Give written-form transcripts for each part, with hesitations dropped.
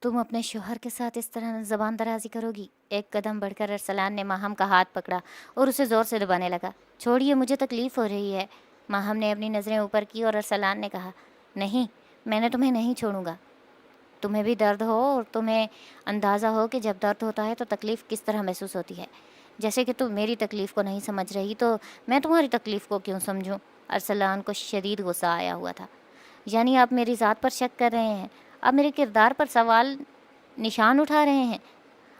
تم اپنے شوہر کے ساتھ اس طرح زبان درازی کرو گی؟ ایک قدم بڑھ کر ارسلان نے ماہم کا ہاتھ پکڑا اور اسے زور سے دبانے لگا۔ چھوڑیے، مجھے تکلیف ہو رہی ہے۔ ماہم نے اپنی نظریں اوپر کی اور ارسلان نے کہا، نہیں، میں نے تمہیں نہیں چھوڑوں گا۔ تمہیں بھی درد ہو اور تمہیں اندازہ ہو کہ جب درد ہوتا ہے تو تکلیف کس طرح محسوس ہوتی ہے۔ جیسے کہ تم میری تکلیف کو نہیں سمجھ رہی تو میں تمہاری تکلیف کو کیوں سمجھوں؟ ارسلان کو شدید غصہ آیا ہوا تھا۔ یعنی آپ میری ذات پر شک کر رہے ہیں؟ آپ میرے کردار پر سوال نشان اٹھا رہے ہیں؟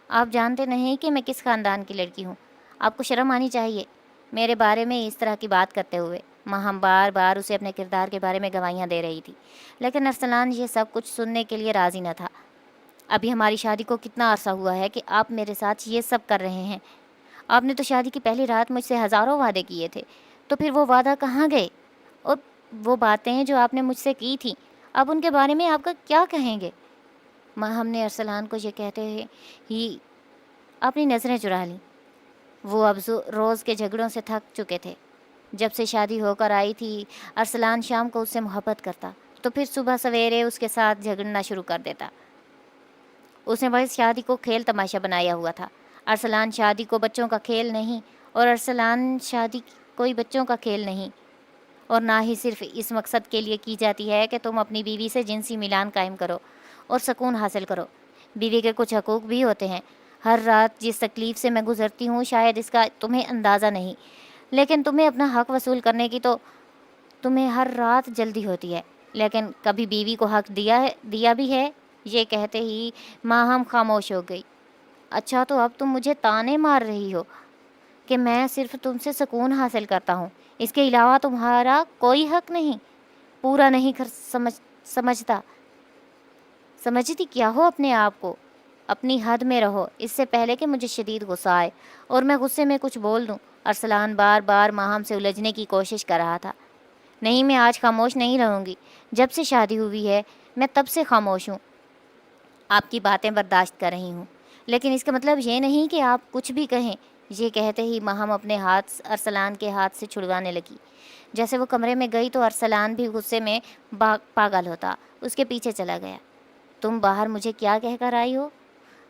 آپ جانتے نہیں کہ میں کس خاندان کی لڑکی ہوں۔ آپ کو شرم آنی چاہیے میرے بارے میں اس طرح کی بات کرتے ہوئے۔ ماہم بار بار اسے اپنے کردار کے بارے میں گواہیاں دے رہی تھی، لیکن ارسلان یہ سب کچھ سننے کے لیے راضی نہ تھا۔ ابھی ہماری شادی کو کتنا عرصہ ہوا ہے کہ آپ میرے ساتھ یہ سب کر رہے ہیں؟ آپ نے تو شادی کی پہلی رات مجھ سے ہزاروں وعدے کیے تھے، تو پھر وہ وعدہ کہاں گئے؟ اور وہ باتیں جو آپ نے مجھ سے کی تھیں، اب ان کے بارے میں آپ کا کیا کہیں گے؟ ماہم نے ارسلان کو یہ کہتے ہی اپنی نظریں چرا لیں۔ وہ اب روز کے جھگڑوں سے تھک چکے تھے۔ جب سے شادی ہو کر آئی تھی، ارسلان شام کو اس سے محبت کرتا تو پھر صبح سویرے اس کے ساتھ جھگڑنا شروع کر دیتا۔ اس نے بس شادی کو کھیل تماشا بنایا ہوا تھا۔ ارسلان شادی کو بچوں کا کھیل نہیں، اور ارسلان شادی کوئی بچوں کا کھیل نہیں، اور نہ ہی صرف اس مقصد کے لیے کی جاتی ہے کہ تم اپنی بیوی سے جنسی ملان قائم کرو اور سکون حاصل کرو۔ بیوی کے کچھ حقوق بھی ہوتے ہیں۔ ہر رات جس تکلیف سے میں گزرتی ہوں شاید اس کا تمہیں اندازہ نہیں، لیکن تمہیں اپنا حق وصول کرنے کی تو تمہیں ہر رات جلدی ہوتی ہے، لیکن کبھی بیوی کو حق دیا بھی ہے؟ یہ کہتے ہی ماہم خاموش ہو گئی۔ اچھا، تو اب تم مجھے تانے مار رہی ہو کہ میں صرف تم سے سکون حاصل کرتا ہوں، اس کے علاوہ تمہارا کوئی حق نہیں، پورا نہیں سمجھتی کیا ہو اپنے آپ کو؟ اپنی حد میں رہو، اس سے پہلے کہ مجھے شدید غصہ آئے اور میں غصے میں کچھ بول دوں۔ ارسلان بار بار ماہم سے الجھنے کی کوشش کر رہا تھا۔ نہیں، میں آج خاموش نہیں رہوں گی۔ جب سے شادی ہوئی ہے میں تب سے خاموش ہوں، آپ کی باتیں برداشت کر رہی ہوں، لیکن اس کا مطلب یہ نہیں کہ آپ کچھ بھی کہیں۔ یہ کہتے ہی ماہم اپنے ہاتھ ارسلان کے ہاتھ سے چھڑوانے لگی۔ جیسے وہ کمرے میں گئی تو ارسلان بھی غصے میں پاگل ہوتا اس کے پیچھے چلا گیا۔ تم باہر مجھے کیا کہہ کر آئی ہو؟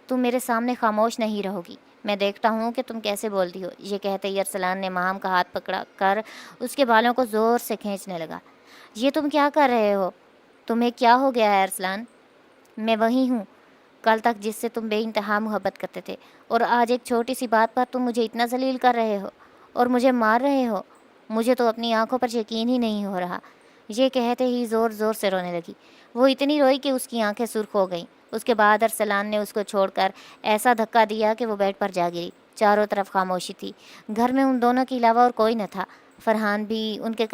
تم میرے سامنے خاموش نہیں رہو گی، میں دیکھتا ہوں کہ تم کیسے بولتی ہو۔ یہ کہتے ہی ارسلان نے ماہم کا ہاتھ پکڑا کر اس کے بالوں کو زور سے کھینچنے لگا۔ یہ تم کیا کر رہے ہو؟ تمہیں کیا ہو گیا ہے ارسلان؟ میں وہی ہوں کل تک جس سے تم بے انتہا محبت کرتے تھے، اور آج ایک چھوٹی سی بات پر تم مجھے اتنا ذلیل کر رہے ہو اور مجھے مار رہے ہو۔ مجھے تو اپنی آنکھوں پر یقین ہی نہیں ہو رہا۔ یہ کہتے ہی زور زور سے رونے لگی۔ وہ اتنی روئی کہ اس کی آنکھیں سرخ ہو گئیں۔ اس کے بعد ارسلان نے اس کو چھوڑ کر ایسا دھکا دیا کہ وہ بیڈ پر جا گری۔ چاروں طرف خاموشی تھی۔ گھر میں ان دونوں کے علاوہ اور کوئی نہ تھا۔ فرحان بھی ان کے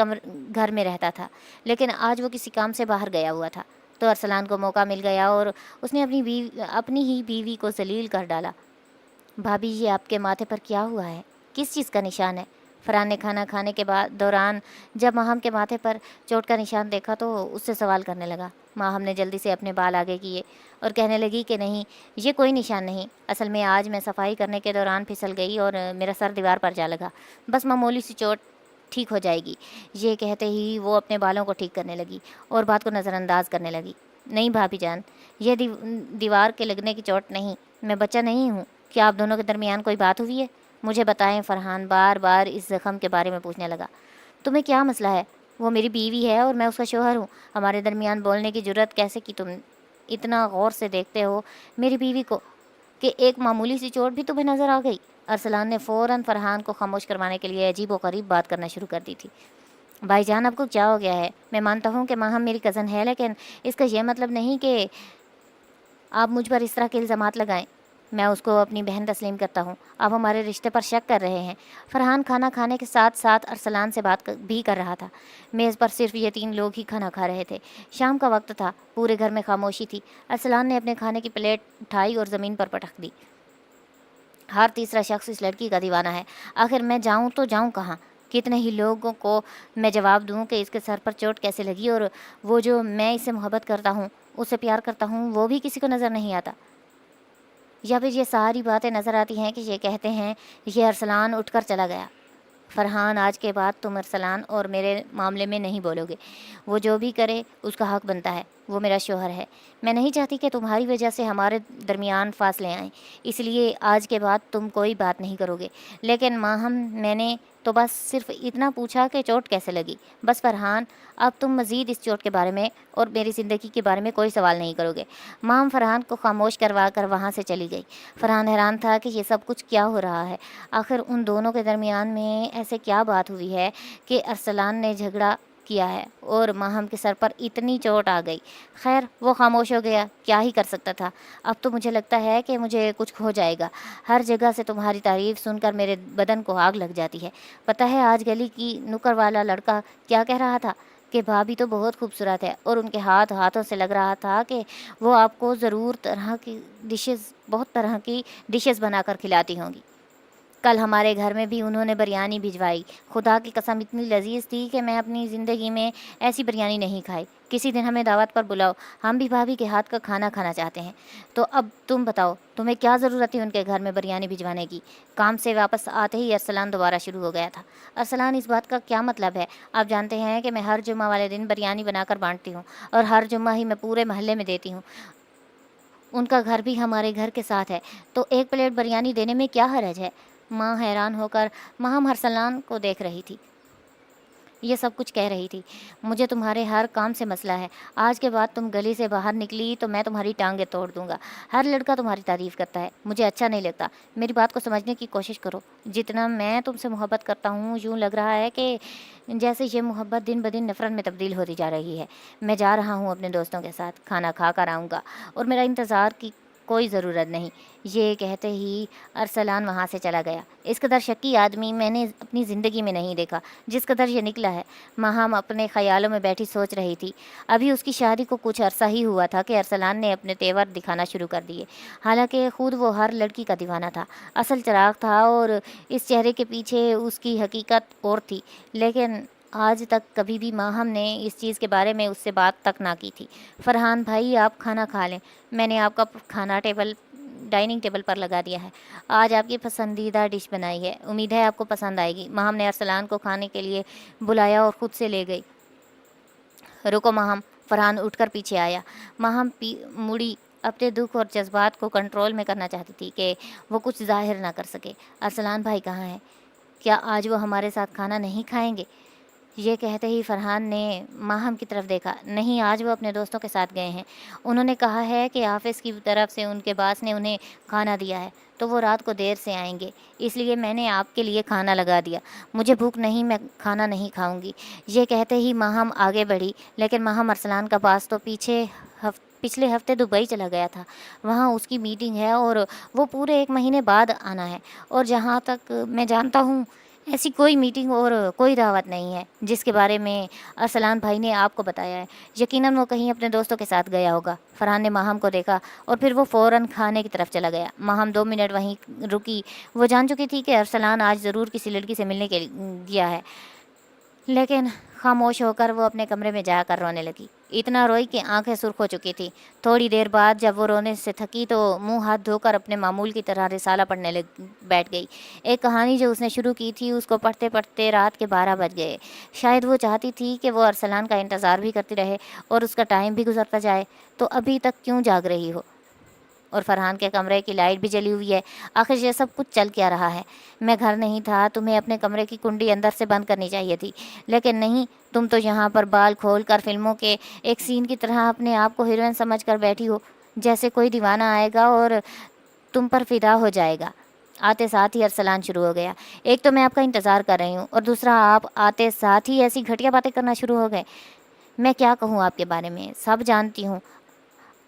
گھر میں رہتا تھا، لیکن آج وہ کسی کام سے باہر گیا ہوا تھا، تو ارسلان کو موقع مل گیا اور اس نے اپنی ہی بیوی کو ذلیل کر ڈالا۔ بھابھی، یہ آپ کے ماتھے پر کیا ہوا ہے؟ کس چیز کا نشان ہے؟ فرحان نے کھانا کھانے کے دوران جب ماہم کے ماتھے پر چوٹ کا نشان دیکھا تو اس سے سوال کرنے لگا۔ ماہم نے جلدی سے اپنے بال آگے کیے اور کہنے لگی کہ نہیں، یہ کوئی نشان نہیں، اصل میں آج میں صفائی کرنے کے دوران پھسل گئی اور میرا سر دیوار پر جا لگا، بس معمولی سی چوٹ، ٹھیک ہو جائے گی۔ یہ کہتے ہی وہ اپنے بالوں کو ٹھیک کرنے لگی اور بات کو نظر انداز کرنے لگی۔ نہیں بھابھی جان، یہ دیوار کے لگنے کی چوٹ نہیں، میں بچہ نہیں ہوں۔ کیا آپ دونوں کے درمیان کوئی بات ہوئی ہے؟ مجھے بتائیں۔ فرحان بار بار اس زخم کے بارے میں پوچھنے لگا۔ تمہیں کیا مسئلہ ہے؟ وہ میری بیوی ہے اور میں اس کا شوہر ہوں، ہمارے درمیان بولنے کی جرت کیسے کی تم؟ اتنا غور سے دیکھتے ہو میری بیوی کو کہ ایک معمولی سی چوٹ بھی تمہیں نظر آ گئی؟ ارسلان نے فوراً فرحان کو خاموش کروانے کے لیے عجیب و غریب بات کرنا شروع کر دی تھی۔ بھائی جان، آپ کو کیا ہو گیا ہے؟ میں مانتا ہوں کہ ماہم میری کزن ہے، لیکن اس کا یہ مطلب نہیں کہ آپ مجھ پر اس طرح کے الزامات لگائیں۔ میں اس کو اپنی بہن تسلیم کرتا ہوں، آپ ہمارے رشتے پر شک کر رہے ہیں۔ فرحان کھانا کھانے کے ساتھ ساتھ ارسلان سے بات بھی کر رہا تھا۔ میز پر صرف یہ تین لوگ ہی کھانا کھا رہے تھے۔ شام کا وقت تھا، پورے گھر میں خاموشی تھی۔ ارسلان نے اپنے کھانے کی پلیٹ اٹھائی اور زمین پر پٹک دی۔ ہر تیسرا شخص اس لڑکی کا دیوانہ ہے، آخر میں جاؤں تو جاؤں کہاں؟ کتنے ہی لوگوں کو میں جواب دوں کہ اس کے سر پر چوٹ کیسے لگی، اور وہ جو میں اس سے محبت کرتا ہوں، اس سے پیار کرتا ہوں، وہ بھی کسی کو نظر نہیں آتا؟ یا پھر یہ ساری باتیں نظر آتی ہیں کہ یہ کہتے ہیں یہ ارسلان اٹھ کر چلا گیا۔ فرحان، آج کے بعد تم ارسلان اور میرے معاملے میں نہیں بولو گے۔ وہ جو بھی کرے اس کا حق بنتا ہے، وہ میرا شوہر ہے۔ میں نہیں چاہتی کہ تمہاری وجہ سے ہمارے درمیان فاصلے آئیں، اس لیے آج کے بعد تم کوئی بات نہیں کرو گے۔ لیکن ماہم، میں نے تو بس صرف اتنا پوچھا کہ چوٹ کیسے لگی۔ بس فرحان، اب تم مزید اس چوٹ کے بارے میں اور میری زندگی کے بارے میں کوئی سوال نہیں کرو گے۔ ماہم فرحان کو خاموش کروا کر وہاں سے چلی گئی۔ فرحان حیران تھا کہ یہ سب کچھ کیا ہو رہا ہے۔ آخر ان دونوں کے درمیان میں ایسے کیا بات ہوئی ہے کہ ارسلان نے جھگڑا کیا ہے اور ماہم کے سر پر اتنی چوٹ آ گئی۔ خیر، وہ خاموش ہو گیا، کیا ہی کر سکتا تھا۔ اب تو مجھے لگتا ہے کہ مجھے کچھ ہو جائے گا۔ ہر جگہ سے تمہاری تعریف سن کر میرے بدن کو آگ لگ جاتی ہے۔ پتہ ہے آج گلی کی نکڑ والا لڑکا کیا کہہ رہا تھا کہ بھابھی تو بہت خوبصورت ہے، اور ان کے ہاتھوں سے لگ رہا تھا کہ وہ آپ کو ضرور بہت طرح کی ڈشز بنا کر کھلاتی ہوں گی۔ کل ہمارے گھر میں بھی انہوں نے بریانی بھجوائی۔ خدا کی قسم اتنی لذیذ تھی کہ میں اپنی زندگی میں ایسی بریانی نہیں کھائی۔ کسی دن ہمیں دعوت پر بلاؤ، ہم بھی بھابھی کے ہاتھ کا کھانا کھانا چاہتے ہیں۔ تو اب تم بتاؤ، تمہیں کیا ضرورت تھی ان کے گھر میں بریانی بھجوانے کی؟ کام سے واپس آتے ہی ارسلان دوبارہ شروع ہو گیا تھا۔ ارسلان، اس بات کا کیا مطلب ہے؟ آپ جانتے ہیں کہ میں ہر جمعہ والے دن بریانی بنا کر بانٹتی ہوں، اور ہر جمعہ ہی میں پورے محلے میں دیتی ہوں۔ ان کا گھر بھی ہمارے گھر کے ساتھ ہے، تو ایک پلیٹ بریانی دینے میں کیا حرج ہے؟ ماں حیران ہو کر ماہم ارسلان کو دیکھ رہی تھی۔ یہ سب کچھ کہہ رہی تھی، مجھے تمہارے ہر کام سے مسئلہ ہے۔ آج کے بعد تم گلی سے باہر نکلی تو میں تمہاری ٹانگیں توڑ دوں گا۔ ہر لڑکا تمہاری تعریف کرتا ہے، مجھے اچھا نہیں لگتا۔ میری بات کو سمجھنے کی کوشش کرو۔ جتنا میں تم سے محبت کرتا ہوں، یوں لگ رہا ہے کہ جیسے یہ محبت دن بدن نفرت میں تبدیل ہوتی جا رہی ہے۔ میں جا رہا ہوں اپنے دوستوں کے ساتھ، کھانا کھا کر آؤں گا، اور میرا انتظار کی کوئی ضرورت نہیں۔ یہ کہتے ہی ارسلان وہاں سے چلا گیا۔ اس قدر شکی آدمی میں نے اپنی زندگی میں نہیں دیکھا جس قدر یہ نکلا ہے۔ ماہم اپنے خیالوں میں بیٹھی سوچ رہی تھی۔ ابھی اس کی شادی کو کچھ عرصہ ہی ہوا تھا کہ ارسلان نے اپنے تیور دکھانا شروع کر دیے۔ حالانکہ خود وہ ہر لڑکی کا دیوانہ تھا، اصل چراغ تھا، اور اس چہرے کے پیچھے اس کی حقیقت اور تھی۔ لیکن آج تک کبھی بھی ماہم نے اس چیز کے بارے میں اس سے بات تک نہ کی تھی۔ فرحان بھائی، آپ کھانا کھا لیں، میں نے آپ کا کھانا ڈائننگ ٹیبل پر لگا دیا ہے۔ آج آپ کی پسندیدہ ڈش بنائی ہے، امید ہے آپ کو پسند آئے گی۔ ماہم نے ارسلان کو کھانے کے لیے بلایا اور خود سے لے گئی۔ رکو ماہم، فرحان اٹھ کر پیچھے آیا۔ ماہم مڑی، اپنے دکھ اور جذبات کو کنٹرول میں کرنا چاہتی تھی کہ وہ کچھ ظاہر نہ کر سکے۔ ارسلان بھائی کہاں ہیں؟ کیا آج وہ ہمارے ساتھ کھانا نہیں کھائیں گے؟ یہ کہتے ہی فرحان نے ماہم کی طرف دیکھا۔ نہیں، آج وہ اپنے دوستوں کے ساتھ گئے ہیں۔ انہوں نے کہا ہے کہ آفس کی طرف سے ان کے باس نے انہیں کھانا دیا ہے، تو وہ رات کو دیر سے آئیں گے، اس لیے میں نے آپ کے لیے کھانا لگا دیا۔ مجھے بھوک نہیں، میں کھانا نہیں کھاؤں گی۔ یہ کہتے ہی ماہم آگے بڑھی، لیکن ماہم ارسلان کا باس تو پچھلے ہفتے دبئی چلا گیا تھا۔ وہاں اس کی میٹنگ ہے اور وہ پورے 1 مہینے بعد آنا ہے، اور جہاں تک میں جانتا ہوں ایسی کوئی میٹنگ اور کوئی دعوت نہیں ہے جس کے بارے میں ارسلان بھائی نے آپ کو بتایا ہے۔ یقیناً وہ کہیں اپنے دوستوں کے ساتھ گیا ہوگا۔ فرحان نے ماہم کو دیکھا اور پھر وہ فوراً کھانے کی طرف چلا گیا۔ ماہم 2 منٹ وہیں رکی۔ وہ جان چکی تھی کہ ارسلان آج ضرور کسی لڑکی سے ملنے کے گیا ہے، لیکن خاموش ہو کر وہ اپنے کمرے میں جا کر رونے لگی۔ اتنا روئی کہ آنکھیں سرخ ہو چکی تھی۔ تھوڑی دیر بعد جب وہ رونے سے تھکی تو منہ ہاتھ دھو کر اپنے معمول کی طرح رسالہ پڑھنے بیٹھ گئی۔ ایک کہانی جو اس نے شروع کی تھی، اس کو پڑھتے پڑھتے رات کے 12 بج گئے۔ شاید وہ چاہتی تھی کہ وہ ارسلان کا انتظار بھی کرتی رہے اور اس کا ٹائم بھی گزرتا جائے۔ تو ابھی تک کیوں جاگ رہی ہو؟ اور فرحان کے کمرے کی لائٹ بھی جلی ہوئی ہے۔ آخر یہ سب کچھ چل کیا رہا ہے؟ میں گھر نہیں تھا، تمہیں اپنے کمرے کی کنڈی اندر سے بند کرنی چاہیے تھی، لیکن نہیں، تم تو یہاں پر بال کھول کر فلموں کے ایک سین کی طرح اپنے آپ کو ہیروئن سمجھ کر بیٹھی ہو، جیسے کوئی دیوانہ آئے گا اور تم پر فدا ہو جائے گا۔ آتے ساتھ ہی ارسلان شروع ہو گیا۔ ایک تو میں آپ کا انتظار کر رہی ہوں، اور دوسرا آپ آتے ساتھ ہی ایسی گھٹیا باتیں کرنا شروع ہو گئے۔ میں کیا کہوں آپ کے بارے میں؟ سب جانتی ہوں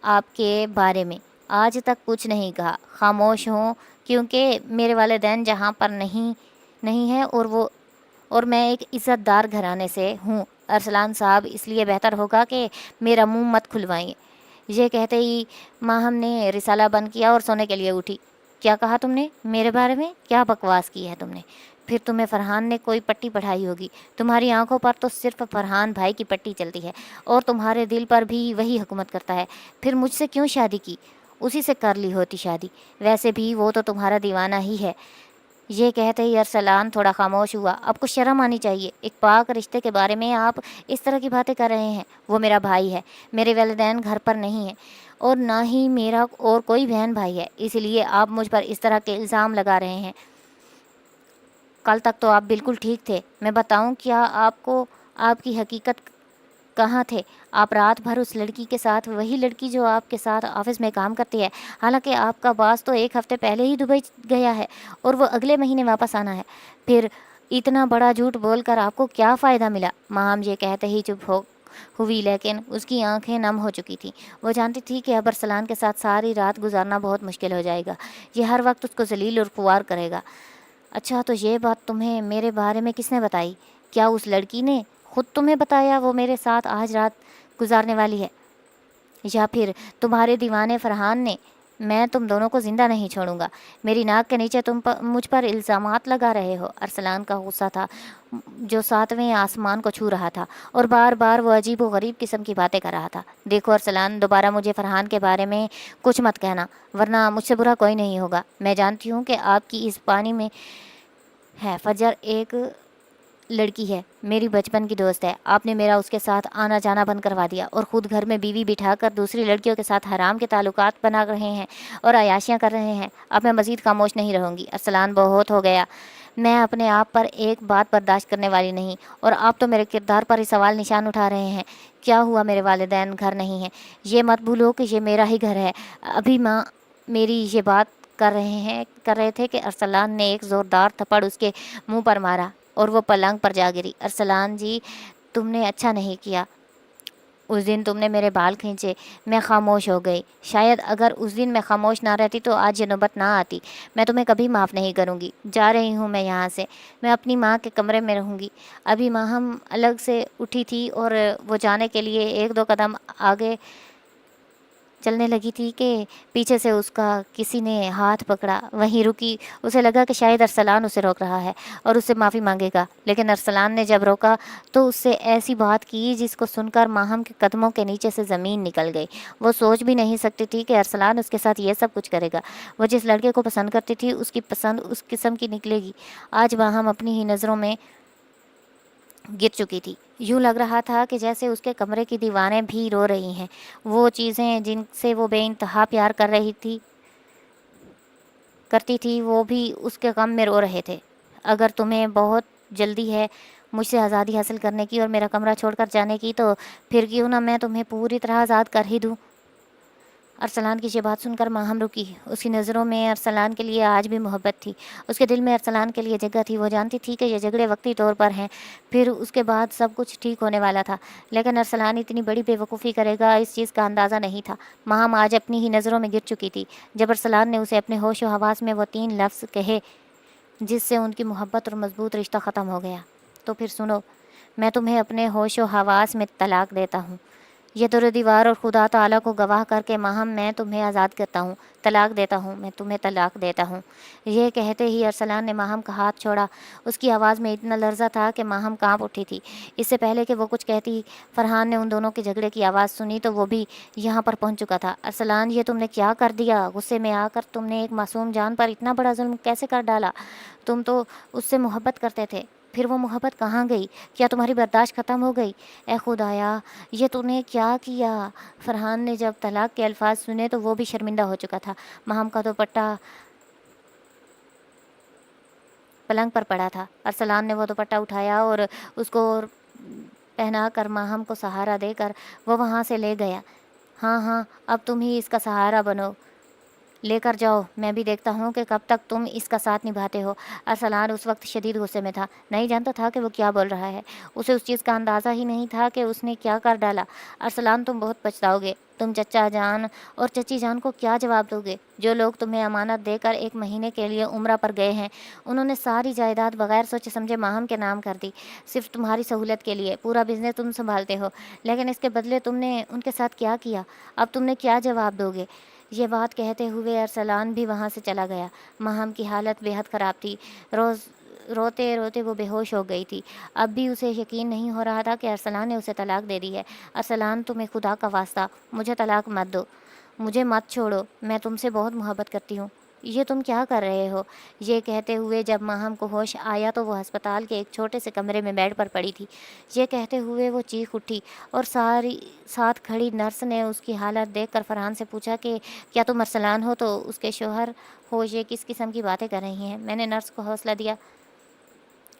آپ کے بارے میں۔ آج تک کچھ نہیں کہا، خاموش ہوں، کیونکہ میرے والدین جہاں پر نہیں ہے، اور میں ایک عزت دار گھرانے سے ہوں۔ ارسلان صاحب، اس لیے بہتر ہوگا کہ میرا منہ مت کھلوائیں۔ یہ کہتے ہی ماہم نے رسالہ بند کیا اور سونے کے لیے اٹھی۔ کیا کہا تم نے میرے بارے میں؟ کیا بکواس کی ہے تم نے؟ پھر تمہیں فرحان نے کوئی پٹی پڑھائی ہوگی۔ تمہاری آنکھوں پر تو صرف فرحان بھائی کی پٹی چلتی ہے، اور تمہارے دل پر بھی وہی حکومت کرتا ہے۔ پھر مجھ سے کیوں شادی کی؟ اسی سے کر لی ہوتی شادی، ویسے بھی وہ تو تمہارا دیوانہ ہی ہے۔ یہ کہتے ہی ارسلان تھوڑا خاموش ہوا۔ آپ کو شرم آنی چاہیے، ایک پاک رشتے کے بارے میں آپ اس طرح کی باتیں کر رہے ہیں۔ وہ میرا بھائی ہے، میرے والدین گھر پر نہیں ہیں اور نہ ہی میرا اور کوئی بہن بھائی ہے، اس لیے آپ مجھ پر اس طرح کے الزام لگا رہے ہیں۔ کل تک تو آپ بالکل ٹھیک تھے۔ میں بتاؤں کیا آپ کو آپ کی حقیقت کہاں تھے؟ آپ رات بھر اس لڑکی کے ساتھ، وہی لڑکی جو آپ کے ساتھ آفس میں کام کرتی ہے، حالانکہ آپ کا باس تو 1 ہفتے پہلے ہی دبئی گیا ہے اور وہ اگلے مہینے واپس آنا ہے۔ پھر اتنا بڑا جھوٹ بول کر آپ کو کیا فائدہ ملا؟ ماہام یہ کہتے ہی چپ ہوئی، لیکن اس کی آنکھیں نم ہو چکی تھیں۔ وہ جانتی تھی کہ اب ارسلان کے ساتھ ساری رات گزارنا بہت مشکل ہو جائے گا۔ یہ ہر وقت اس کو ذلیل اور خوار کرے گا۔ اچھا، تو یہ بات تمہیں میرے بارے میں کس نے بتائی؟ کیا اس لڑکی نے خود تمہیں بتایا وہ میرے ساتھ آج رات گزارنے والی ہے، یا پھر تمہارے دیوانے فرحان نے؟ میں تم دونوں کو زندہ نہیں چھوڑوں گا۔ میری ناک کے نیچے تم مجھ پر الزامات لگا رہے ہو۔ ارسلان کا غصہ تھا جو 7ویں آسمان کو چھو رہا تھا، اور بار بار وہ عجیب و غریب قسم کی باتیں کر رہا تھا۔ دیکھو ارسلان، دوبارہ مجھے فرحان کے بارے میں کچھ مت کہنا، ورنہ مجھ سے برا کوئی نہیں ہوگا۔ میں جانتی ہوں کہ آپ کی اس پانی میں ہے فجر ایک لڑکی ہے، میری بچپن کی دوست ہے۔ آپ نے میرا اس کے ساتھ آنا جانا بند کروا دیا اور خود گھر میں بیوی بٹھا کر دوسری لڑکیوں کے ساتھ حرام کے تعلقات بنا رہے ہیں اور عیاشیاں کر رہے ہیں۔ اب میں مزید خاموش نہیں رہوں گی۔ ارسلان، بہت ہو گیا۔ میں اپنے آپ پر ایک بات برداشت کرنے والی نہیں، اور آپ تو میرے کردار پر ہی سوال نشان اٹھا رہے ہیں۔ کیا ہوا میرے والدین گھر نہیں ہیں؟ یہ مت بھولو کہ یہ میرا ہی گھر ہے۔ ابھی ماں میری یہ بات کر رہے تھے کہ ارسلان نے ایک زوردار تھپڑ اس کے منہ پر مارا اور وہ پلنگ پر جا گری۔ ارسلان جی، تم نے اچھا نہیں کیا۔ اس دن تم نے میرے بال کھینچے، میں خاموش ہو گئی۔ شاید اگر اس دن میں خاموش نہ رہتی تو آج یہ نوبت نہ آتی۔ میں تمہیں کبھی معاف نہیں کروں گی۔ جا رہی ہوں میں یہاں سے، میں اپنی ماں کے کمرے میں رہوں گی۔ ابھی ماہم الگ سے اٹھی تھی اور وہ جانے کے لیے 1-2 قدم آگے چلنے لگی تھی کہ پیچھے سے اس کا کسی نے ہاتھ پکڑا، وہیں رکی۔ اسے لگا کہ شاید ارسلان اسے روک رہا ہے اور اس سے معافی مانگے گا، لیکن ارسلان نے جب روکا تو اس سے ایسی بات کی جس کو سن کر ماہم کے قدموں کے نیچے سے زمین نکل گئی۔ وہ سوچ بھی نہیں سکتی تھی کہ ارسلان اس کے ساتھ یہ سب کچھ کرے گا۔ وہ جس لڑکے کو پسند کرتی تھی، اس کی پسند اس قسم کی نکلے گی۔ آج ماہم اپنی ہی نظروں میں گر چکی تھی۔ یوں لگ رہا تھا کہ جیسے اس کے کمرے کی دیواریں بھی رو رہی ہیں۔ وہ چیزیں جن سے وہ بے انتہا پیار کرتی تھی، وہ بھی اس کے غم میں رو رہے تھے۔ اگر تمہیں بہت جلدی ہے مجھ سے آزادی حاصل کرنے کی اور میرا کمرہ چھوڑ کر جانے کی، تو پھر کیوں نہ میں تمہیں پوری طرح آزاد کر ہی دوں۔ ارسلان کی یہ بات سن کر ماہم رکی۔ اس کی نظروں میں ارسلان کے لیے آج بھی محبت تھی، اس کے دل میں ارسلان کے لیے جگہ تھی۔ وہ جانتی تھی کہ یہ جھگڑے وقتی طور پر ہیں، پھر اس کے بعد سب کچھ ٹھیک ہونے والا تھا، لیکن ارسلان اتنی بڑی بے وقوفی کرے گا، اس چیز کا اندازہ نہیں تھا۔ ماہم آج اپنی ہی نظروں میں گر چکی تھی جب ارسلان نے اسے اپنے ہوش و حواس میں وہ 3 لفظ کہے جس سے ان کی محبت اور مضبوط رشتہ ختم ہو گیا۔ تو پھر سنو، میں تمہیں اپنے ہوش و حواس میں طلاق دیتا ہوں۔ یہ در دیوار اور خدا تعالیٰ کو گواہ کر کے ماہم، میں تمہیں آزاد کرتا ہوں، طلاق دیتا ہوں، میں تمہیں طلاق دیتا ہوں۔ یہ کہتے ہی ارسلان نے ماہم کا ہاتھ چھوڑا۔ اس کی آواز میں اتنا لرزہ تھا کہ ماہم کانپ اٹھی تھی۔ اس سے پہلے کہ وہ کچھ کہتی، فرحان نے ان دونوں کے جھگڑے کی آواز سنی تو وہ بھی یہاں پر پہنچ چکا تھا۔ ارسلان، یہ تم نے کیا کر دیا؟ غصے میں آ کر تم نے ایک معصوم جان پر اتنا بڑا ظلم کیسے کر ڈالا؟ تم تو اس سے محبت کرتے تھے، پھر وہ محبت کہاں گئی؟ کیا تمہاری برداشت ختم ہو گئی؟ اے خدایا، یہ تم نے کیا کیا؟ فرحان نے جب طلاق کے الفاظ سنے تو وہ بھی شرمندہ ہو چکا تھا۔ ماہم کا دوپٹہ پلنگ پر پڑا تھا۔ ارسلان نے وہ دوپٹہ اٹھایا اور اس کو پہنا کر ماہم کو سہارا دے کر وہ وہاں سے لے گیا۔ ہاں ہاں، اب تم ہی اس کا سہارا بنو، لے کر جاؤ، میں بھی دیکھتا ہوں کہ کب تک تم اس کا ساتھ نبھاتے ہو۔ ارسلان اس وقت شدید غصے میں تھا، نہیں جانتا تھا کہ وہ کیا بول رہا ہے۔ اسے اس چیز کا اندازہ ہی نہیں تھا کہ اس نے کیا کر ڈالا۔ ارسلان، تم بہت پچھتاؤ گے۔ تم چچا جان اور چچی جان کو کیا جواب دو گے؟ جو لوگ تمہیں امانت دے کر 1 مہینے کے لیے عمرہ پر گئے ہیں، انہوں نے ساری جائیداد بغیر سوچے سمجھے ماہم کے نام کر دی، صرف تمہاری سہولت کے لیے۔ پورا بزنس تم سنبھالتے ہو، لیکن اس کے بدلے تم نے ان کے ساتھ کیا کیا؟ اب تم نے کیا جواب دو گے؟ یہ بات کہتے ہوئے ارسلان بھی وہاں سے چلا گیا۔ ماہم کی حالت بے حد خراب تھی۔ روتے روتے وہ بے ہوش ہو گئی تھی۔ اب بھی اسے یقین نہیں ہو رہا تھا کہ ارسلان نے اسے طلاق دے دی ہے۔ ارسلان، تمہیں خدا کا واسطہ مجھے طلاق مت دو، مجھے مت چھوڑو، میں تم سے بہت محبت کرتی ہوں۔ یہ تم کیا کر رہے ہو؟ یہ کہتے ہوئے جب ماہم کو ہوش آیا تو وہ ہسپتال کے ایک چھوٹے سے کمرے میں بیڈ پر پڑی تھی۔ یہ کہتے ہوئے وہ چیخ اٹھی اور ساتھ کھڑی نرس نے اس کی حالت دیکھ کر فرحان سے پوچھا کہ کیا تم ارسلان ہو؟ تو اس کے شوہر ہو یہ کس قسم کی باتیں کر رہی ہیں؟ میں نے نرس کو حوصلہ دیا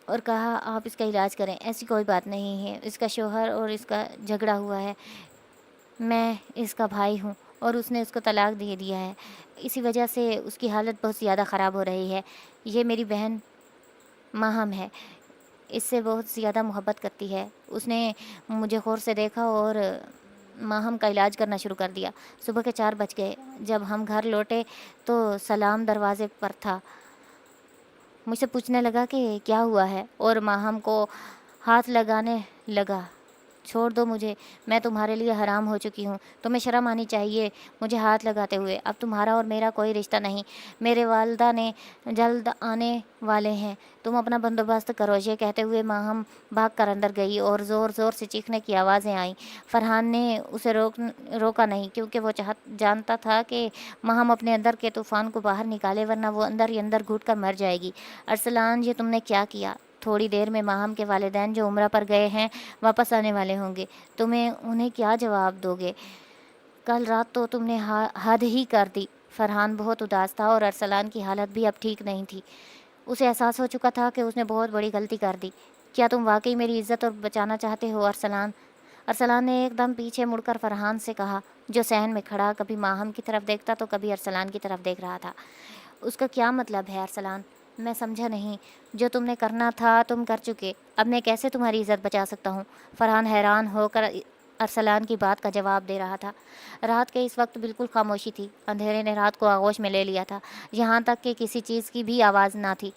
اور کہا آپ اس کا علاج کریں، ایسی کوئی بات نہیں ہے، اس کا شوہر اور اس کا جھگڑا ہوا ہے، میں اس کا بھائی ہوں اور اس نے اس کو طلاق دے دیا ہے، اسی وجہ سے اس کی حالت بہت زیادہ خراب ہو رہی ہے۔ یہ میری بہن ماہم ہے، اس سے بہت زیادہ محبت کرتی ہے۔ اس نے مجھے غور سے دیکھا اور ماہم کا علاج کرنا شروع کر دیا۔ صبح کے 4 بج گئے۔ جب ہم گھر لوٹے تو سلام دروازے پر تھا۔ مجھ سے پوچھنے لگا کہ کیا ہوا ہے اور ماہم کو ہاتھ لگانے لگا، چھوڑ دو مجھے، میں تمہارے لیے حرام ہو چکی ہوں، تمہیں شرم آنی چاہیے مجھے ہاتھ لگاتے ہوئے، اب تمہارا اور میرا کوئی رشتہ نہیں، میرے والدہ نے جلد آنے والے ہیں، تم اپنا بندوبست کرو۔ یہ کہتے ہوئے ماہم بھاگ کر اندر گئی اور زور زور سے چیخنے کی آوازیں آئیں۔ فرحان نے اسے روکا نہیں کیونکہ وہ جانتا تھا کہ ماہم اپنے اندر کے طوفان کو باہر نکالے ورنہ وہ اندر ہی اندر گھٹ کر مر جائے گی۔ ارسلان یہ تم نے کیا کیا؟ تھوڑی دیر میں ماہم کے والدین جو عمرہ پر گئے ہیں واپس آنے والے ہوں گے، تمہیں انہیں کیا جواب دو گے؟ کل رات تو تم نے حد ہی کر دی۔ فرحان بہت اداس تھا اور ارسلان کی حالت بھی اب ٹھیک نہیں تھی۔ اسے احساس ہو چکا تھا کہ اس نے بہت بڑی غلطی کر دی۔ کیا تم واقعی میری عزت اور بچانا چاہتے ہو ارسلان؟ ارسلان نے ایک دم پیچھے مڑ کر فرحان سے کہا، جو صحن میں کھڑا کبھی ماہم کی طرف دیکھتا تو کبھی ارسلان کی طرف دیکھ رہا تھا۔ اس کا کیا مطلب ہے ارسلان؟ میں سمجھا نہیں۔ جو تم نے کرنا تھا تم کر چکے، اب میں کیسے تمہاری عزت بچا سکتا ہوں؟ فرحان حیران ہو کر ارسلان کی بات کا جواب دے رہا تھا۔ رات کے اس وقت بالکل خاموشی تھی، اندھیرے نے رات کو آغوش میں لے لیا تھا، یہاں تک کہ کسی چیز کی بھی آواز نہ تھی،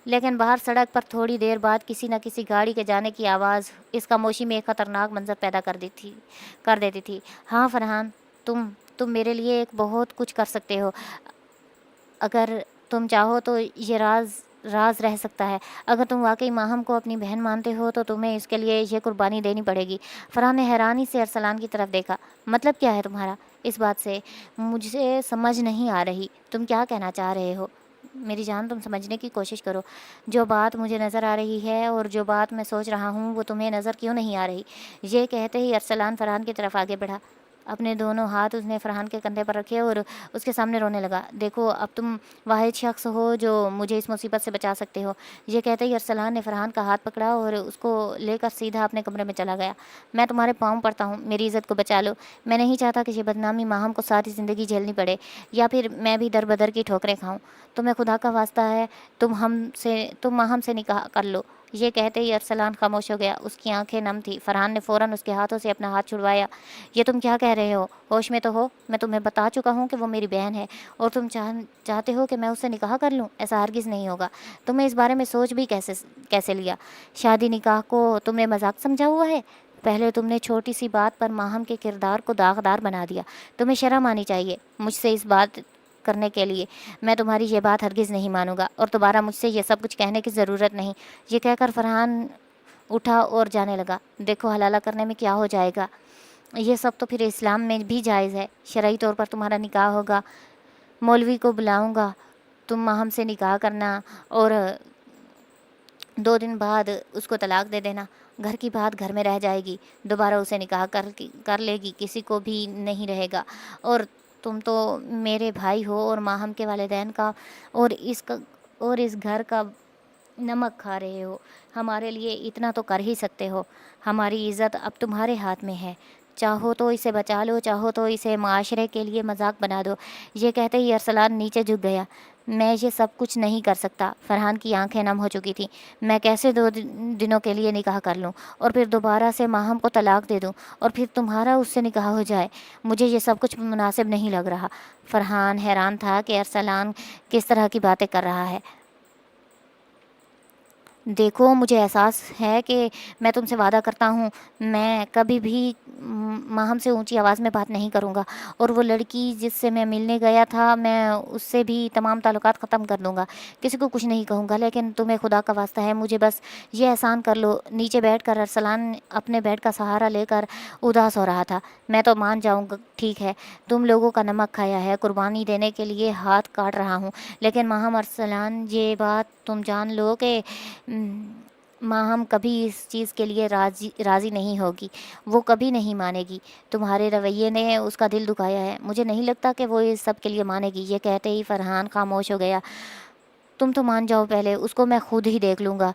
لیکن باہر سڑک پر تھوڑی دیر بعد کسی نہ کسی گاڑی کے جانے کی آواز اس خاموشی میں ایک خطرناک منظر پیدا کر دیتی تھی۔ ہاں فرحان، تم میرے لیے ایک بہت کچھ کر سکتے ہو، اگر تم چاہو تو یہ راز رہ سکتا ہے۔ اگر تم واقعی ماہم کو اپنی بہن مانتے ہو تو تمہیں اس کے لیے یہ قربانی دینی پڑے گی۔ فرحان نے حیرانی سے ارسلان کی طرف دیکھا۔ مطلب کیا ہے تمہارا اس بات سے؟ مجھے سمجھ نہیں آ رہی، تم کیا کہنا چاہ رہے ہو؟ میری جان، تم سمجھنے کی کوشش کرو، جو بات مجھے نظر آ رہی ہے اور جو بات میں سوچ رہا ہوں وہ تمہیں نظر کیوں نہیں آ رہی؟ یہ کہتے ہی ارسلان فرحان کی طرف آگے بڑھا۔ اپنے دونوں ہاتھ اس نے فرحان کے کندھے پر رکھے اور اس کے سامنے رونے لگا۔ دیکھو، اب تم واحد شخص ہو جو مجھے اس مصیبت سے بچا سکتے ہو۔ یہ کہتے ہی ارسلان نے فرحان کا ہاتھ پکڑا اور اس کو لے کر سیدھا اپنے کمرے میں چلا گیا۔ میں تمہارے پاؤں پڑتا ہوں، میری عزت کو بچا لو، میں نہیں چاہتا کہ یہ بدنامی ماہم کو ساری زندگی جھیلنی پڑے یا پھر میں بھی در بدر کی ٹھوکریں کھاؤں۔ تمہیں خدا کا واسطہ ہے، تم ماہم سے نکاح کر لو۔ یہ کہتے ہی ارسلان خاموش ہو گیا، اس کی آنکھیں نم تھی۔ فرحان نے فوراً اس کے ہاتھوں سے اپنا ہاتھ چھڑوایا۔ یہ تم کیا کہہ رہے ہو؟ ہوش میں تو ہو؟ میں تمہیں بتا چکا ہوں کہ وہ میری بہن ہے اور تم چاہتے ہو کہ میں اس سے نکاح کر لوں؟ ایسا ہرگز نہیں ہوگا۔ تم نے اس بارے میں سوچ بھی کیسے لیا؟ شادی نکاح کو تم نے مذاق سمجھا ہوا ہے؟ پہلے تم نے چھوٹی سی بات پر ماہم کے کردار کو داغدار بنا دیا۔ تمہیں شرم آنی چاہیے مجھ سے اس بات کرنے کے لیے۔ میں تمہاری یہ بات ہرگز نہیں مانوں گا اور دوبارہ مجھ سے یہ سب کچھ کہنے کی ضرورت نہیں۔ یہ کہہ کر فرحان اٹھا اور جانے لگا۔ دیکھو، حلالہ کرنے میں کیا ہو جائے گا، یہ سب تو پھر اسلام میں بھی جائز ہے۔ شرعی طور پر تمہارا نکاح ہوگا، مولوی کو بلاؤں گا، تم ماہم سے نکاح کرنا اور 2 دن بعد اس کو طلاق دے دینا۔ گھر کی بات گھر میں رہ جائے گی، دوبارہ اسے نکاح کر لے گی، کسی کو بھی نہیں رہے گا، اور تم تو میرے بھائی ہو اور ماہم کے والدین کا اور اس گھر کا نمک کھا رہے ہو۔ ہمارے لیے اتنا تو کر ہی سکتے ہو۔ ہماری عزت اب تمہارے ہاتھ میں ہے، چاہو تو اسے بچا لو، چاہو تو اسے معاشرے کے لیے مذاق بنا دو۔ یہ کہتے ہی ارسلان نیچے جھک گیا۔ میں یہ سب کچھ نہیں کر سکتا۔ فرحان کی آنکھیں نم ہو چکی تھیں۔ میں کیسے 2 دنوں کے لیے نکاح کر لوں اور پھر دوبارہ سے ماہم کو طلاق دے دوں اور پھر تمہارا اس سے نکاح ہو جائے؟ مجھے یہ سب کچھ مناسب نہیں لگ رہا۔ فرحان حیران تھا کہ ارسلان کس طرح کی باتیں کر رہا ہے۔ دیکھو مجھے احساس ہے کہ میں تم سے وعدہ کرتا ہوں میں کبھی بھی ماہم سے اونچی آواز میں بات نہیں کروں گا، اور وہ لڑکی جس سے میں ملنے گیا تھا میں اس سے بھی تمام تعلقات ختم کر دوں گا، کسی کو کچھ نہیں کہوں گا، لیکن تمہیں خدا کا واسطہ ہے مجھے بس یہ احسان کر لو۔ نیچے بیٹھ کر ارسلان اپنے بیڈ کا سہارا لے کر اداس ہو رہا تھا۔ میں تو مان جاؤں گا، ٹھیک ہے تم لوگوں کا نمک کھایا ہے، قربانی دینے کے لیے ہاتھ کاٹ رہا ہوں، لیکن ماہم ارسلان یہ بات تم جان لو کہ ماہم کبھی اس چیز کے لیے راضی نہیں ہوگی، وہ کبھی نہیں مانے گی۔ تمہارے رویے نے اس کا دل دکھایا ہے، مجھے نہیں لگتا کہ وہ اس سب کے لیے مانے گی۔ یہ کہتے ہی فرحان خاموش ہو گیا۔ تم تو مان جاؤ پہلے، اس کو میں خود ہی دیکھ لوں گا،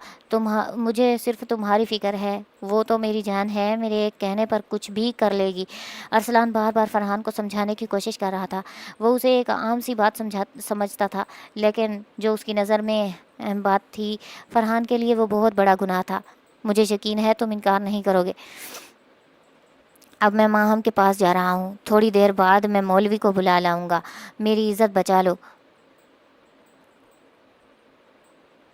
مجھے صرف تمہاری فکر ہے، وہ تو میری جان ہے، میرے ایک کہنے پر کچھ بھی کر لے گی۔ ارسلان بار بار فرحان کو سمجھانے کی کوشش کر رہا تھا، وہ اسے ایک عام سی بات سمجھتا تھا، لیکن جو اس کی نظر میں اہم بات تھی فرحان کے لیے وہ بہت بڑا گناہ تھا۔ مجھے یقین ہے تم انکار نہیں کرو گے۔ اب میں ماہم کے پاس جا رہا ہوں، تھوڑی دیر بعد میں مولوی کو بلا لاؤں گا، میری عزت بچا لو۔